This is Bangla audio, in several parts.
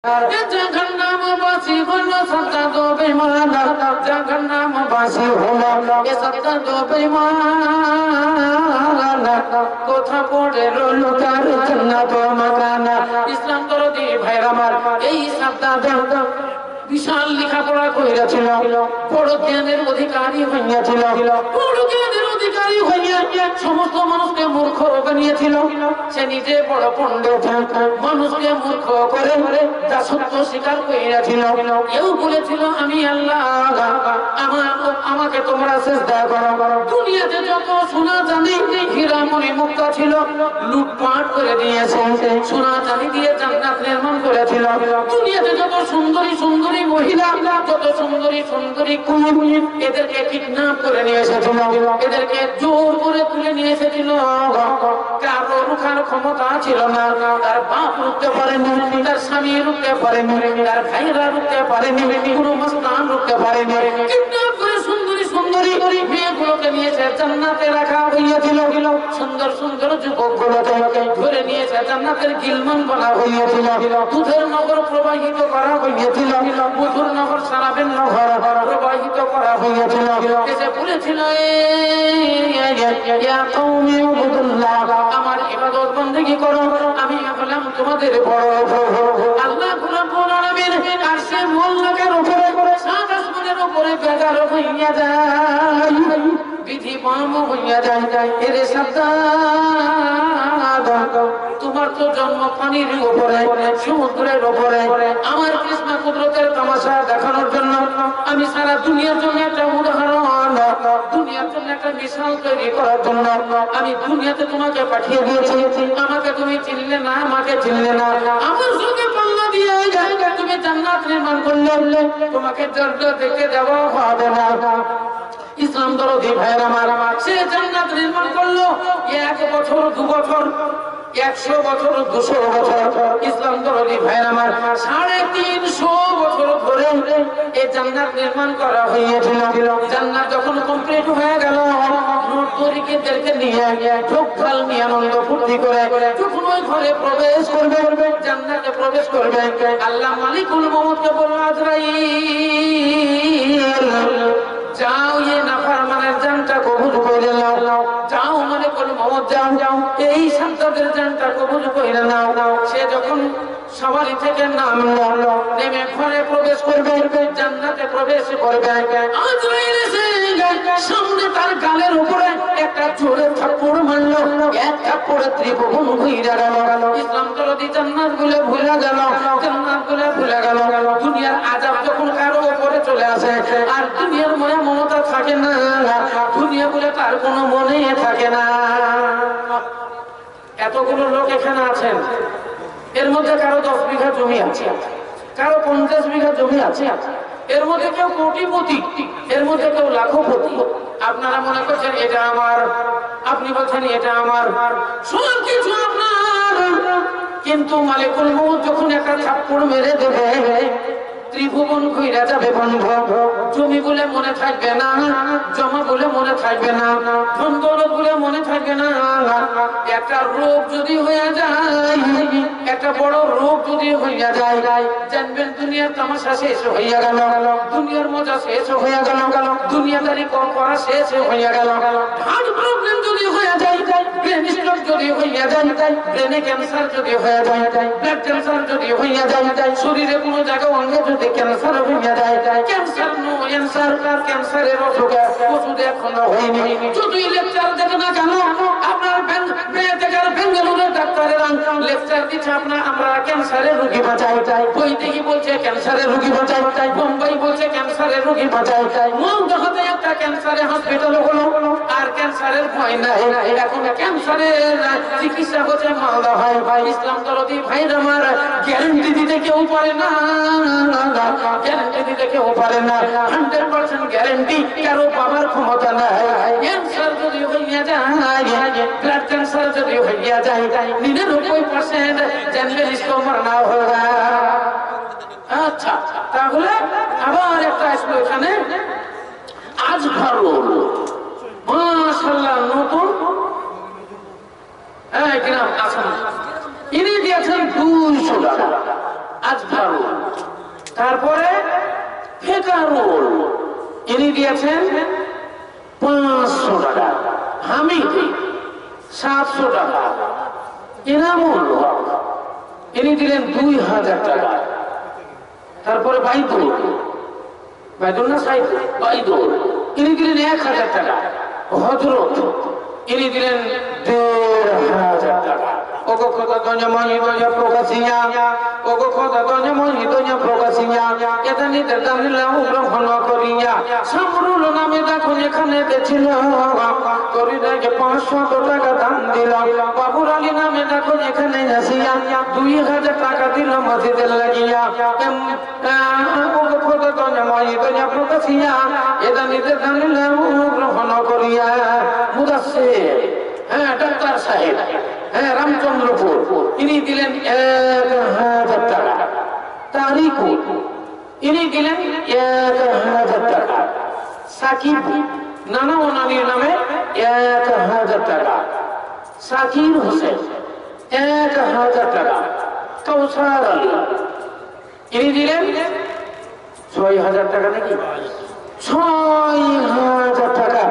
জাহান্নামবাসী হলো সাদ্দাত বেঈমান, জাহান্নামবাসী হলো এ সাদ্দাত বেঈমান। কোথা পড়ে রইল তার জান্নাত মাকানা। ইসলাম দরদি ভাইরা আমার, এই সাদ্দাত বিশাল লেখাপড়া কইরাছিল, বড় জ্ঞানের অধিকারী হইয়াছিল, বড় জ্ঞানের অধিকারী হইয়া সমস্ত মানুষকে মূর্খ বানিয়েছিল। সে নিজে বড় পণ্ডিত, মানুষকে মূর্খ করে যা সত্য স্বীকার কইরাছিল। কেউ বলেছিল আমি আল্লাহ, আমাকে তোমরা সিজদা করো। দুনিয়াতে যত সোনা চাঁদি হীরা মণি মুক্তা ছিল লুটপাট করে দিয়েছে, সোনা চাঁদি দিয়ে জান্নাত নির্মাণ করেছিল। দুনিয়াতে যত সুন্দরী সুন্দরী মহিলা, যত সুন্দরী সুন্দরী কুলি, এদেরকে কিডন্যাপ করে নিয়ে এসেছিল, এদেরকে জোর করে তুলে নিয়ে এসেছিল। কারো রুখার ক্ষমতা ছিল না, তার বাপ রুখতে পারেনি, তার স্বামী রুখতে পারেনি, তার ভাইরা রুখতে পারেনি, কোনো মস্তান রুখতে পারেনি। কিডন্যাপ করে সুন্দরী সুন্দরী মেয়েগুলোকে নিয়েছে জান্নাতে রাখা হইয়াছিল। সুন্দর সুন্দর যুবকগুলোকে ধরে নিয়েছে জান্নাতের গিলমান বলা হইয়াছিল। দুধের নগর প্রবাহিত করা হইয়াছিল, মধুর নগর সারাবেন নগর প্রবাহিত করা হইয়াছিল। এসে বলেছিল আমার ইবাদত বন্দেগী করো, আমি হলাম তোমাদের বড় আল্লাহ। রাব্বুল আলামিন আরশে মুল্লাকের উপরে সাত আসমানের উপরে বেজার হইয়া যায়, বিধি পাম হইয়া যায়। এরে সাদ্দাত, তোমার তো জন্ম পানির উপরে, সমুদ্রের উপরে। আমার কৃষ্ণ কুদরতের তামাশা দেখানোর জন্য আমি সারা দুনিয়ার জন্য একটা উদাহরণ, দুনিয়ার জন্য একটা মিশাল তৈরি করার জন্য আমি দুনিয়াতে তোমাকে পাঠিয়ে দিয়েছি। আমাকে তুমি চিনলে না, আমাকে চিনলে না, আমার সঙ্গে পাল্লা দিয়ে তুমি জান্নাত নির্মাণ করলে তোমাকে জান্নাত দেখতে যাওয়া হবে না। ইসলাম দরদি ভাইরা আমার, সে জান্নাত নির্মাণ করলো 1 বছর 2 বছর 100 বছর 200 বছর। ইসলাম দরদি ভাইরা আমার, 350 বছর ধরে এই জান্নাত নির্মাণ করা হয়েছিল। জান্নাত যখন কমপ্লিট হয়ে গেল, তরিকেদেরকে নিয়ে ঢোকঢাল নিয়ে আনন্দ ফুর্তি করে যখন ওই ঘরে প্রবেশ করবে, জান্নাতে প্রবেশ করবে, আল্লাহ মালিকুল মউতকে বলল আজরাইল যাও, এই নাফরমানের জানটা কবুল করে নাও। যাও মালিকুল মউত, যাও এই সাদ্দাতের জানটা কবুল করে নাও। সে যখন সওয়ারি থেকে নামলো, নেমে ঘরে প্রবেশ করবে, জান্নাতে প্রবেশ করবে, আজরাইল এসে সামনে তার গালের উপরে একটা জোরে থাপ্পড় মারলো। এক থাপ্পড়ে ত্রিভুবন ঘুরে গেল। ইসলাম দরদি জান্নাত গুলো ভুলে গেল, জান্নাত গুলো ভুলে গেল। দুনিয়ার আযাব যখন কারো উপরে চলে আসে আর দুনিয়ার মায়া মমতা থাকে না, দুনিয়া বলে তার কোনো মনে থাকে না। এতগুলো লোক এখানে আছেন, এর মধ্যে কারো 10 বিঘা জমি আছে, কারো 50 বিঘা জমি আছে, এর মধ্যে কেউ কোটিপতি, এর মধ্যে কেউ লাখপতি। আপনারা মনে করছেন এটা আমার, আপনি বলছেন এটা আমার, সব কিছু আপনার। কিন্তু মালিকুল মউত যখন একটা থাপ্পড় মেরে দেবে, ত্রিভুবন ঘুরে যাবে বন্ধ। জমি বলে মনে থাকবে না, জমা বলে মনে থাকবে না, ধন দৌলত বলে মনে থাকবে না। একটা রোগ যদি হয়ে যায়, একটা বড় রোগ যদি হইয়া যায়, জানবেন দুনিয়ার তামাশা শেষ হইয়া গেল, দুনিয়ার মজা শেষ হইয়া গেল, দুনিয়াদারি করা শেষ হইয়া গেল। হার্ট প্রবলেম যদি হয়ে যায়, ব্রেন স্ট্রোক যদি হইয়া যায়, ব্রেনে ক্যান্সার যদি হয়ে যায়, ব্লাড ক্যান্সার যদি হইয়া যায়, শরীরে কোনো জায়গায় অঙ্গে যদি ক্যান্সার হইয়া যায়, ক্যান্সার নো ক্যান্সার, ক্যান্সারের ওষুধ এখনো হয়নি। যতই লেকচার দেবে না কেন, আপনার বেঙ্গালুরুর ডাক্তারেরা লেকচার দিচ্ছে আমরা ক্যান্সারের রোগী বাঁচাই, বই দেখি বলছে ক্যান্সারের রোগী বাঁচাই, বোম্বাই বলছে ক্যান্সারের রোগী বাঁচাই। মৌলদহতে একটা ক্যান্সারের হসপিটাল হলো, আর ক্যান্সারের ভয় নাই। এখন ক্যান্সারের চিকিৎসা হচ্ছে মালদা হয়। ভাই ইসলাম দরদি ভাইরা আমার, গ্যারান্টি দিতে কেউ পারে না, গ্যারান্টি দিতে কেউ পারে না। 100% গ্যারান্টি কারো পাওয়ার ক্ষমতা নাই। ক্যান্সার যদি হইয়া যায়, ব্লাড ক্যান্সার যদি হইয়া যায়, 99% জানবেন ইসকো মরনা হোগা। আচ্ছা, তাহলে আবার একটা আসলো এখানে আজহার রোল, মাশাআল্লাহ, নতুন গ্রাম আছেন, ইনি দিয়েছেন 200 টাকা। আজহার তারপরে ফেকারুল ইনি দিয়েছেন 500 টাকা, হামিদ 700 টাকা, ইনামুল হক ইনি দিলেন 2000 টাকা। তারপরে বাইদুল না সাইদ বাইদুল ইনি দিলেন 1000 টাকা। হযরত ইনি দিলেন 1500 টাকা। ওগো খোদা দোয়া মহিদোয়া প্রকাশিয়া, ওগো খোদা দোয়া মহিদোয়া প্রকাশিয়া, এটা নিতে দানিলাম গ্রহণ করিয়া। সামরুল নামে দেখো এখানে ছিল, করি দেখে 500 টাকা দান দিলাম। বাবুর আলী নামে দেখো এখানে আসিয়া 2000 টাকা দিল মসজিদের লাগিয়া। ওগো খোদা দোয়া মহিদোয়া প্রকাশিয়া, এটা নিতে দানিলাম গ্রহণ করিয়া। মুদাসসির, হ্যাঁ ডাক্তার সাহেব, হ্যাঁ রামচন্দ্রপুর ইনি দিলেন 1000 টাকা। তারিকুল ইনি দিলেন 1000 টাকা। সাকিব নানা ও নানির নামে 1000 টাকা। সাকির হোসেন 1000 টাকা। কৌসার আলী ইনি দিলেন 6000 টাকা নাকি 6000 টাকা।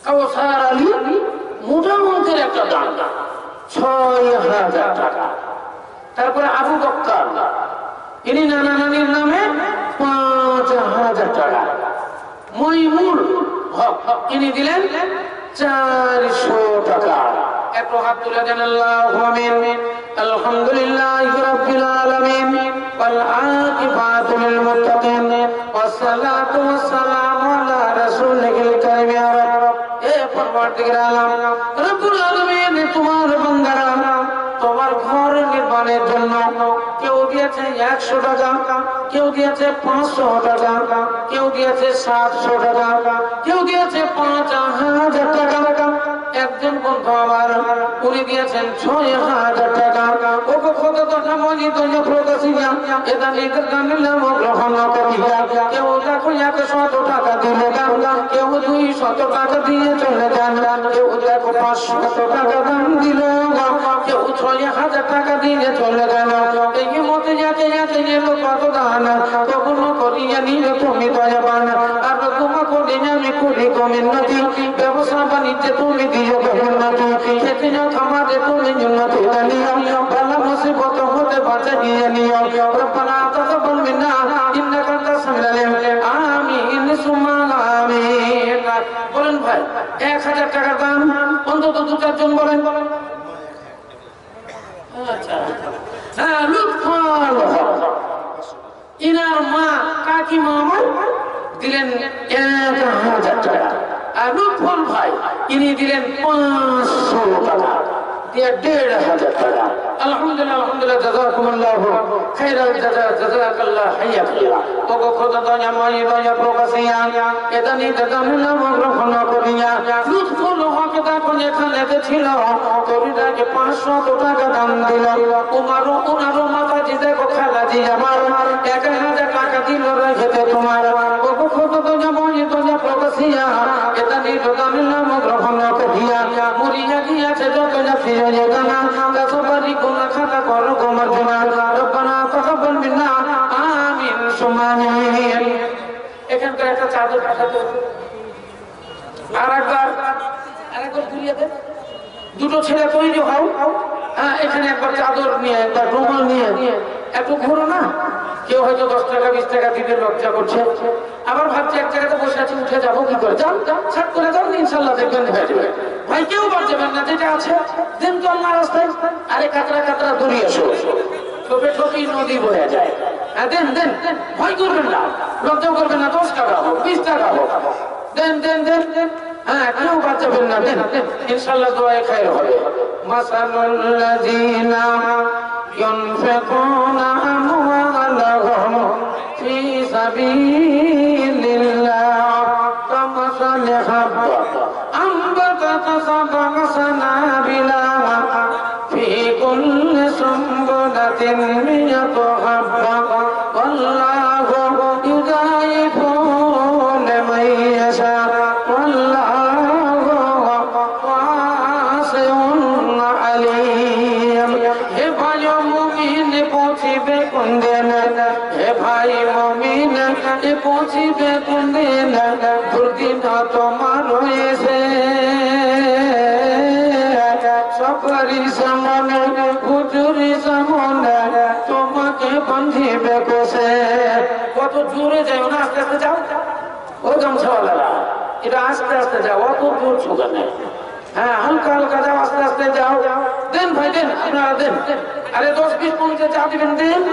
কৌসার আলী মোটামুটির একটা দান 6000 টাকা। তারপরে আবু বক্কর ইনি নানা নানির নামে 5000 টাকা। মইমুল হক ইনি দিলেন 400 টাকা। একটু হাত তুলে দেন আল্লাহু আমিন। আলহামদুলিল্লাহি রাব্বিল আলামিন ওয়াল আকিবাতু লিল মুত্তাকিন ওয়াসসালাতু ওয়াসসালামু আলা রাসূলিল কারীম। ইয়া রাব্ব, এ পরওয়ারদিগার আলম রব্বুল আলামিন, তোমার বান্দারা তোমার ঘর নির্মাণের জন্য কেউ দিয়েছে 100 টাকা, কেউ দিয়েছে 500 টাকা, কেউ দিয়েছে 700 টাকা, কেউ দিয়েছে 5000 টাকা। একজন বন্ধু আমার উনি দিয়েছেন 6000 টাকা। ওগো খোদা দোয়া মহিদোয়া প্রকাশিয়া, এটা নিতে দানিলাম গ্রহণ করিয়া। কেউ দেখো 100 টাকা দিলে দান, কেউ 200 টাকা দিয়ে চলে যান, কেউ দেখো 500 টাকা দান দিল, কেউ 6000 টাকা দিয়ে চলে গেল। এই মতে যাতে যাতে গেল কত দান, কখনো করিয়া নিলে তুমি দয়াবান। আর তোমাকে দিনে আমি করি কমিন্নতি, ব্যবসা বাণিজ্যে তুমি দিও কমিন্নতি, খেতে না খামারে তুমি উন্নতি দানিও, বালা মুসিবত হতে বাঁচা নিয়ে নিও। রব্বানা তাকাব্বাল মিন্না ইন্নাকা আনতাস সামিউল আলিম। আমিন সুম্মা আমিন। বলেন ভাই 1000 টাকার দাম অন্তত 2-4 জন বলেন। আচ্ছা, হ্যাঁ লুৎফুল হক ইনার মা কাকিমা আমার দিলেন 1000 টাকা। আর লুৎফুল ভাই ইনি দিলেন 500 টাকা দিয়ে 1500 টাকা। আলহামদুলিল্লাহ আলহামদুলিল্লাহ, জাযাকুমুল্লাহু খাইরাল জাযা, জাযাকাল্লাহু হাইয়াকাল্লাহ। ওগো খোদা দয়া মহিদোয়া প্রকাশিয়া, এটা নিতে দানিলাম গ্রহণ করিয়া। লুৎফুল হক দেখো এখানে ছিল, কবিতাকে 500 টাকা দান দিল। উনারও মাতাজি দেখো খালাজি আমার 1000 টাকা দিল রেখেতে তোমার। ওগো খোদা দয়া মহিদোয়া প্রকাশিয়া, এটা নিতে দানিলাম গ্রহণ করিয়া। মরিয়া গিয়াছে যত ফিরে গানা, সবারই গুনাহ খাতা করো গোমার গুনাহ। রব্বানা তাকাব্বাল মিন্না আমিন সুম্মা আমিন। এখানকার একটা চাদর পাঠাতো, আরেকবার ঘুরিয়ে দেন। দুটো ছেলে তৈরি হও, হ্যাঁ এখানে একবার চাদর নিয়ে একবার রুমাল নিয়ে একটু ঘুরো না। কেউ হয়তো 10 টাকা 20 টাকা দিতে লজ্জা করছে, আবার ভাবছে এক জায়গাতে বসে আছি উঠে যাবো কি করে। যান ছাট করে যান, ইনশাল্লাহ দেখবেন হয়ে যাবে। ভাই কেউ পারছেন না, যেটা আছে দেন তো আল্লাহ রাস্তায়। আরে কাতরা কাতরা দড়ি আসো, ছোপে ছোপি নদী বয়ে যায়। হ্যাঁ দেন দেন, ভয় করবেন না, লজ্জাও করবেন না। 10 টাকা হোক 20 টাকা হোক, দেন দেন দেন দেন। হ্যাঁ কেউ বাঁচাবেন না, দেন ইনশাল্লাহ দোয়ায় খায়র হবে। মাসালুল্লাযীনা ইউনফিকুনা আমওয়ালাহুম ফি সাবিলিল্লাহ কামাসালি হাব্বা আমবাতাত সাবআ সানাবিলা ফি কুল্লি সুমবুলাতিন মিয়াতু হাব্বা ওয়াল্লাহু ইউযাইফু লিমান ইয়াশা ওয়াল্লাহু ওয়াসিউন আলীম। হে ভাইও কোন দিন হে ভাই মুমিন এ পৌঁছিবে কোন দিন দুর্দিন তোমার রয়েছে সফরি সামনে হুজুরি সামনে তোমাকে বাঁধিবে কোষে। কত জোরে যাও না, আস্তে আস্তে যাও ও গামছাওয়ালারা, এটা আস্তে আস্তে যাও, অত জোর ছোকা নেই। হ্যাঁ হালকা হালকা যাও, আস্তে আস্তে যাও। দেন ভাই দেন, আপনারা দেন। আরে 10-20-50 চা দিবেন, দেন,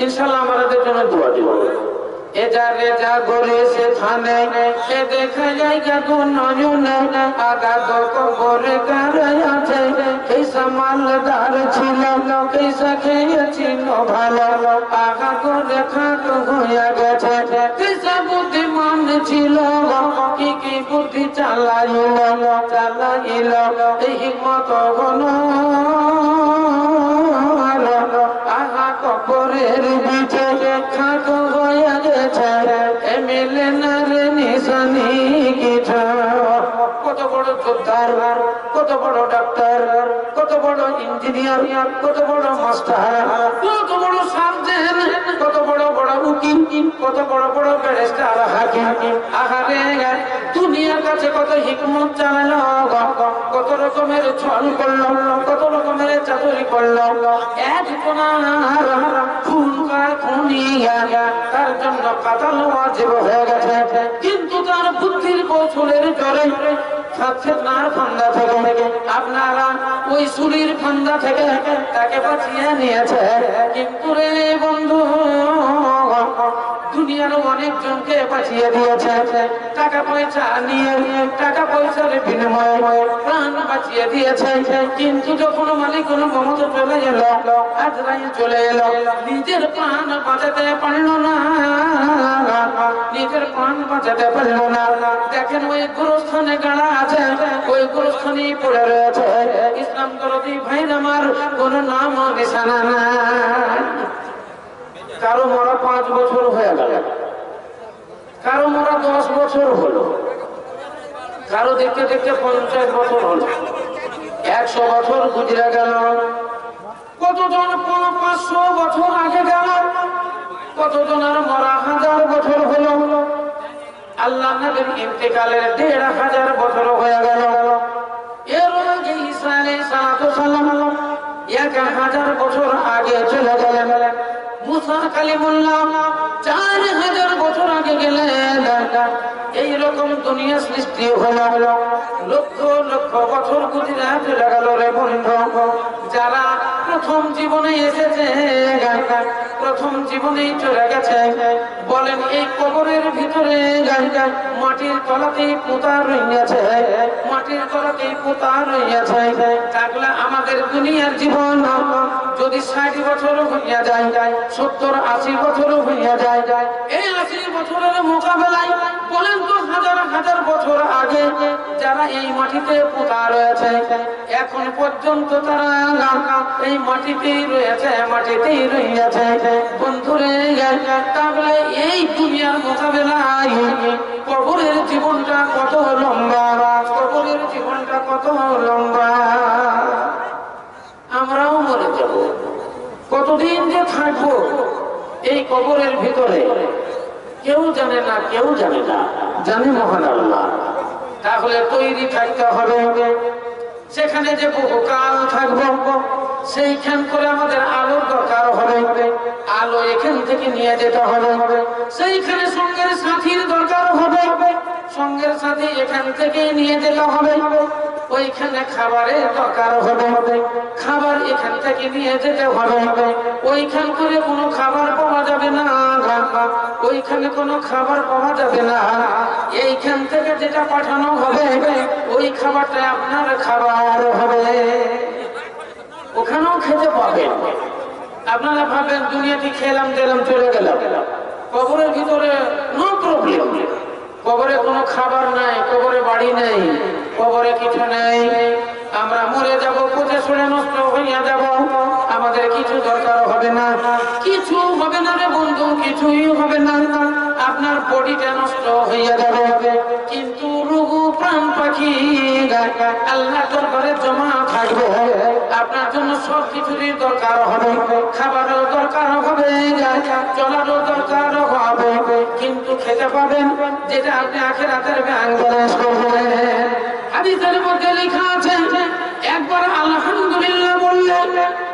ইনশাল্লাহ আমাদের জন্য দোয়া দিব। এ যা রে যা গরে সে থানে এ দেখা যায় গো নয়নে আগাদ কবরে কারাই আছে কেসা মালদার ছিল কেসা খেয়েছিল ভালো আগা করে খাক হইয়া গেছে কেসা বুদ্ধিমান ছিল কি কি বুদ্ধি চালাইল এই হিম্মত গণ আগা কবরের বিচে খাক হইয়া গেছে এমএলএ না রে নিশানি কিছু। কত বড় যোদ্ধার, কত বড় ডাক্তার, কত বড় ইঞ্জিনিয়ার, কত বড় মাস্টার, কত বড় সার্জন, কত বড় বড় উকিল, কত বড় বড় ব্যারিস্টার হাকিম। আহারে দুনিয়ার কাছে কত হিকমত চালালো, কত রকমের ছল করলো, কত রকমের চাতুরি করলো। এক কোনার খুন করা খুনিয়া তার জন্য কাতাল ওয়াজিব হয়ে গেছে, কিন্তু তার বুদ্ধির কৌশলের জোরে ছাত্রের ফান্দা থেকে আপনারা ওই সুরির ফান্দা থেকে তাকে বাঁচিয়ে নিয়েছে। কিন্তু রে বন্ধু দুনিয়ার অনেকজনকে বাঁচিয়ে দিয়েছে, টাকা পয়সা নিয়ে টাকা পয়সার বিনিময়ে প্রাণ বাঁচিয়ে দিয়েছে। কিন্তু যখন মালিক মমত চলে এলো, আজরাইল চলে এলো, নিজের প্রাণ বাঁচাতে পারল না, নিজের প্রাণ বাঁচাতে পারল না। দেখেন ওই গোরস্থানে গাড়া আছে, ওই গোরস্থানেই পড়ে রয়েছে। ইসলাম দরদি ভাই আমার কোন নাম নিশানা নাই। কারো মরা 5 বছর হয়ে গেল, কারো মরা 10 বছর হলো, কারো দেখতে দেখতে 50 বছর হলো, 100 বছর গুজরে গেল, কতজন 500 বছর আগে গেল, কতজনের মরা 1000 বছর হলো। আল্লাহ নবীর ইন্তেকালের 1500 বছর হয়ে গেল। এর আগে ঈসা আলাইহিস সালাম 1000 বছর আগে চলে গেলেন। মুসা কালিমুল্লাহ 4000 বছর আগে গেলেন। এইরকম দুনিয়া সৃষ্টি হলো, লক্ষ লক্ষ বছর গুজরে চলে গেল রে বন্ধু। যারা প্রথম জীবনে এসেছে, প্রথম জীবনেই চলে গেছে, বলেন এই কবরের ভিতরে মাটির তলাতেই পোতা রইয়াছে, মাটির তলাতেই পোতা রইয়াছে। তাহলে আমাদের দুনিয়ার জীবন যদি 60 বছর হইয়া যায়, 70-80 বছর হইয়া যায়, এই 80 বছরের মোকাবেলায় বলেন তো হাজার হাজার বছর আগে যারা এই মাটিতে পোতা রয়েছে, এখন পর্যন্ত তারা এই মাটিতেই রয়েছে, মাটিতেই রইয়াছে। বন্ধুরে তাহলে এই দুনিয়ার মোকাবেলায় কবরের জীবনটা কত লম্বা, কবরের জীবনটা কত লম্বা। আমরাও মরে যাব, কতদিন যে থাকবো এই কবরের ভিতরে কেউ জানে না, কেউ জানে না, জানে মহান আল্লাহ। তাহলে তৈরি থাকতে হবে, সেখানে যে বহুকাল থাকবো সেইখান করে আমাদের আলোর দরকার হবে, আলো এখান থেকে নিয়ে যেতে হবে। সেইখানে সঙ্গের সাথীর দরকার হবে, সঙ্গের সাথী এখান থেকে নিয়ে যেতে হবে। ওইখানে খাবারের দরকার হবে, খাবার এখান থেকে নিয়ে যেতে হবে। ওইখান করে কোনো খাবার পাওয়া যাবে না, ওইখানে কোনো খাবার পাওয়া যাবে না। এইখান থেকে যেটা পাঠানো হবে ওই খাবারটা আপনার খাবার হবে, ওখানেও খেতে পাবেন। আপনারা ভাবেন দুনিয়াতে খেলাম দিলাম চলে গেলাম, কবরের ভিতরে নো প্রবলেম। কবরে কোনো খাবার নাই, কবরে বাড়ি নেই, কবরে কিছু নেই। আমরা মরে যাব, পচে সরে নষ্ট হইয়া যাব, আমাদের কিছু দরকার হবে না, কিছু হবে না রে বন্ধু, কিছুই হবে না। আপনার বডিটা নষ্ট হইয়া যাবে, কিন্তু রুহু প্রাণ পাখি আল্লাহ দরবারে জমা থাকবে। আপনার জন্য সব কিছুরই দরকার হবে, খাবারের দরকার হবে, চলারও দরকার হবে, কিন্তু খেতে পাবেন যেটা আপনি আখিরাতের ব্যাংক ব্যালেন্স করবেন। হাদিসের মধ্যে লেখা আছে একবার আলহামদুলিল্লাহ বললে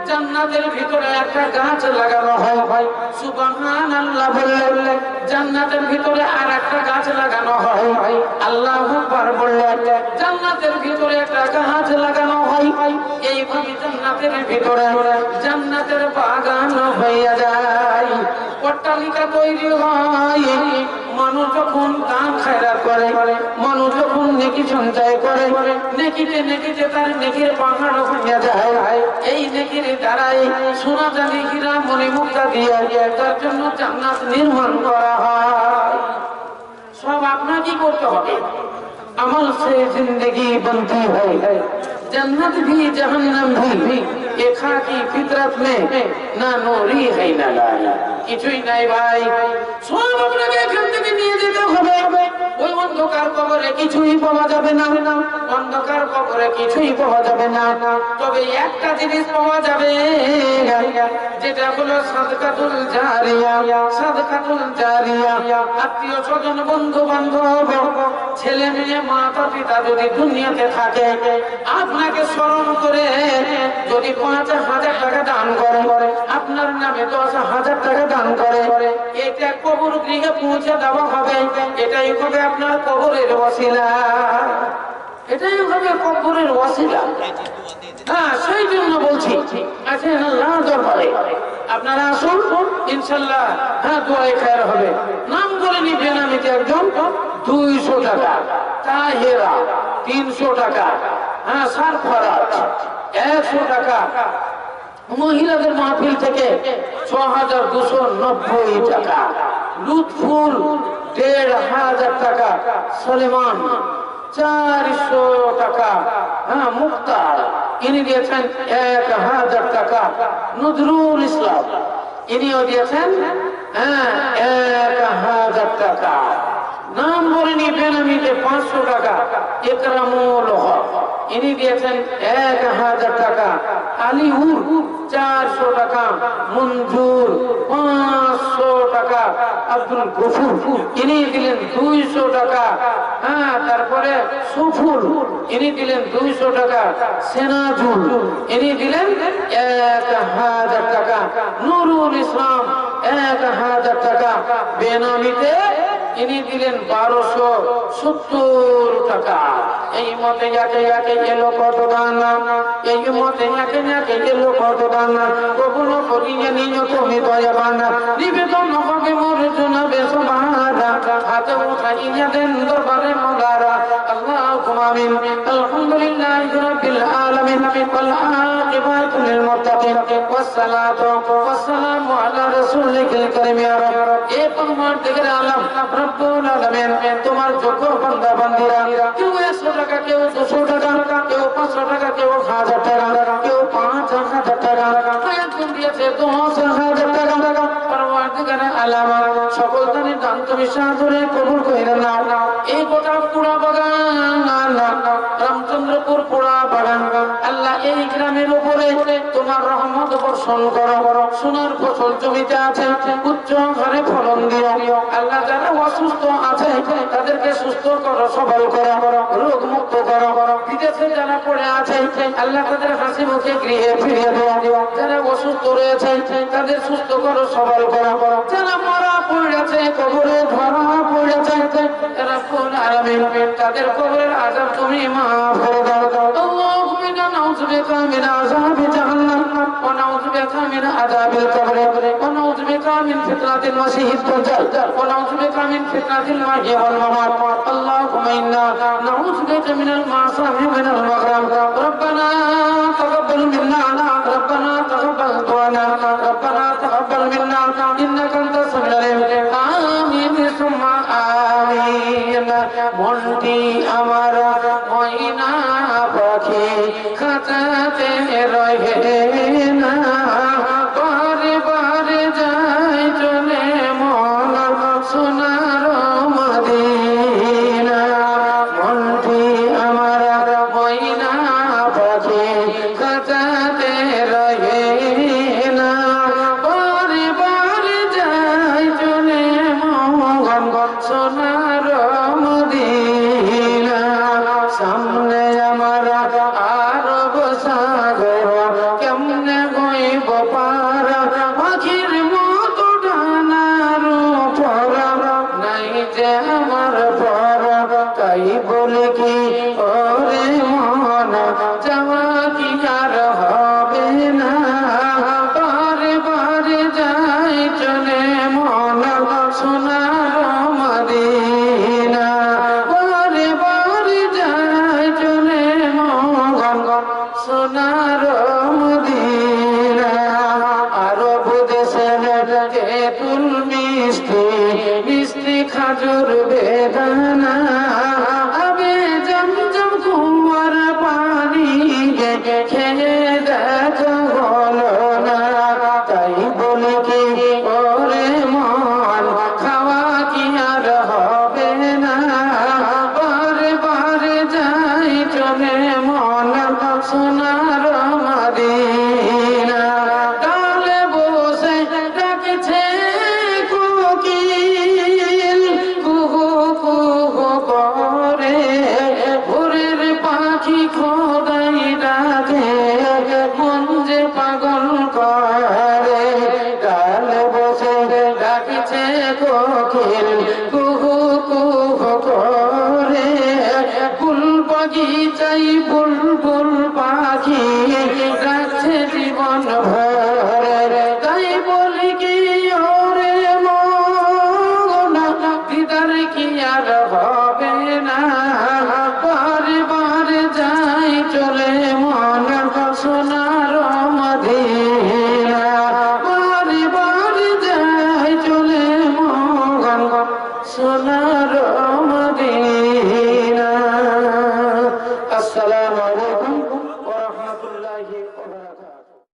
জান্নাতের ভিতরে একটা গাছ লাগানো হয়, সুবহানাল্লাহ বললে জান্নাতের ভিতরে আর একটা গাছ লাগানো হয়, আল্লাহু আকবার বললে জান্নাতের ভিতরে একটা গাছ লাগানো হয়। এইভাবে জান্নাতের ভিতরে জান্নাতের বাগান হইয়া যায়, অট্টালিকা তৈরি হয়। মানুষ যখন দান খায়রাত করে, মানুষ যখন নেকি সঞ্চয় করে, নেকিতে নেকিতে তার নেকির পাহাড় হইয়া যায়। এই নেকির দ্বারাই সোনা চাঁদি হীরা মণিমুক্তা দিয়ে তার জন্য জান্নাত নির্মাণ করা হয়। সব আপনাকে করতে হবে, अमल से जिंदगी बनती है, जन्नत भी जहन्नम भी एक की फितरत में ना नूरी है ना लाया। কিছুই নাই ভাই, সব আপনাকে এখান থেকে নিয়ে যেতে হবে। ওই অন্ধকার কবরে কিছুই পাওয়া যাবে না, অন্ধকার কবরে কিছুই পাওয়া যাবে না। তবে একটা জিনিস পাওয়া যাবে, যেটা হলো সাদকাতুল জারিয়া। সাদকাতুল জারিয়া আত্মীয় স্বজন বন্ধু বান্ধব ছেলে মেয়ে মাতা পিতা যদি দুনিয়াতে থাকে, আপনাকে স্মরণ করে যদি ৫,০০০ টাকা দান করে, আপনার নামে ১০,০০০ টাকা দান করে, এটা কবর গৃহে পৌঁছে দেওয়া হবে। এটাই হবে আপনার কবরের ওসিলা, এটাই হবে কবরের ওসিলা। হ্যাঁ, সেই জন্য বলছি আছেন আল্লাহর দরবারে আপনারা আসুন, ইনশাআল্লাহ হ্যাঁ দোয়ায়ে খায়ের হবে। নাম করে নিবেন, আমি একজন 200 টাকা, তাহেরা 300 টাকা, হ্যাঁ সারফরাজ 100 টাকা, মহিলাদের মাহফিল থেকে ৬,২৯০ টাকা, লুৎফুল ১,৫০০ টাকা, সলেমান ৪০০ টাকা, হ্যাঁ মুক্তার ইনি দিয়েছেন ১,০০০ টাকা, নজরুল ইসলাম ইনিও দিয়েছেন হ্যাঁ ১,০০০ টাকা। নাম বলে নিবেন আমি ৫০০ টাকা, একরামুল হক ইনি দিয়েছেন ১,০০০ টাকা, আলিউর ৪০০ টাকা, মঞ্জুর ৫০০ টাকা, আব্দুল গফুর ইনি দিলেন ২০০ টাকা, হ্যাঁ তারপরে সুফুল ইনি দিলেন ২০০ টাকা, সেনাজুল ইনি দিলেন ১,০০০ টাকা, নুরুল ইসলাম ১,০০০ টাকা, বেনামিতে ইনি দিলেন ১২৭০ টাকা। এই মতে একে একে এলো কত দান, এই মতে একে একে এলো কত দান, কবুল করিয়ে নিও তুমি দয়াবান, নিবেদন হবে মোর জনাবে সুবহানা, হাতে উঠাইয়া দেন দরবারে মওলানা। আল্লাহুম্মা আমিন। আলহামদুলিল্লাহি রাব্বিল আলামিন ওয়াল আকিবাতু লিল মুত্তাকিন ওয়াস সালাতু ওয়াস সালামু আলা রাসূলিল কারীম। ইয়া রাব, এ পরমার্থিকের আলম রব্বুল আলামিন, তোমার যোগ্য বান্দা বান্দীরা কেউ 100 টাকা, কেউ 200 টাকা, কেউ 500 টাকা, কেউ 1000 টাকা, কেউ 5,০০০ টাকা, একজন দিয়েছে 10,০০০ টাকা। পরমার্থিকের আলম সকল দানের দান তুমি সাদরে কবুল কইরা নাও। এই গোটা পুরা বাগান রামচন্দ্রপুর পুরা বাগান আল্লাহ এই গ্রামের উপরে তোমার রহমত বর্ষণ করো। সোনার ফসল জমিতে আছে, উচ্চ ঘরে ফলন দিও আল্লাহ। যারা অসুস্থ আছে তাদেরকে সুস্থ করো, সবল করো, রোগ মুক্ত করো। বিদেশে যারা পড়ে আছে আল্লাহ তাদের হাসি মুখে গৃহে ফিরিয়ে দিও। যারা অসুস্থ রয়েছে তাদের সুস্থ করো, সবল করো। যারা মারা পড়েছে, কবরে ধরা পড়েছে, তারা কোন আলামিন তাদের কবরের আযাব তুমি মাফ করে দাও। আল্লাহুম্মা ইন্না নাউযু বিকা মিন আযাবি জাহান্নাম ওয়া নাউযু বিকা মিন আযাবিল কবর ওয়া নাউযু বিকা মিন ফিতনাতিল মাসিহিদ দাজ্জাল ওয়া নাউযু বিকা মিন ফিতনাতিল মাহইয়া ওয়াল মামাত। আল্লাহুম্মা ইন্না নাউযু বিকা মিনাল মাসামি ওয়াল মাগরাম। রব্বানা তাকাব্বাল মিন্না, রব্বানা তাকাব্বাল দুআনা, রব্বানা তাকাব্বাল মিন্না ইন্নাকা আনতাস সামিউল আলিম। আমিন সুম্মা আমিন। মনটি আমার ময়না পাখি খাঁচাতে রহে না, বারে বারে যাই চলে মন সোনার মদিনা। মনটি আমার ময়না পাখি খাঁচাতে পারা পাখির মতো ডানার পরা নাই যে আমার পরা তাই বলে কি ওরে মন যাওয়া কি আর হবে না বারে বারে যাই চলে মন সোনার মদিনা বারে বারে যাই চলে মন সোনার মদিনা আরব দেশের তেঁতুল মিষ্টি মিষ্টি খাজুর বেদানা আবে জমজম কুয়ার পানি খেয়ে দেখা হলো না তাই বলে কি ওরে মন খাওয়া কি আর হবে না বারে বারে যাই চলে মন সোনার মদিনা ডালে বসে ডাকছে কোকিল কুহু কুহু করে ভোরের পাখি খোদাই ডাকে মন যে পাগল করে ডালে বসে ডাকছে কোকিল কুহু কুহু করে ফুল বাগিচাই বুলবুল পাখি রাখছে জীবন ভরে তাই বলি কি ওরে মন দিদার কি আর হবে না বারে বারে যাই চলে মন সোনার মদিনা বারে বারে যাই চলে মন সোনার মদিনা। আসসালামু আলাইকুম।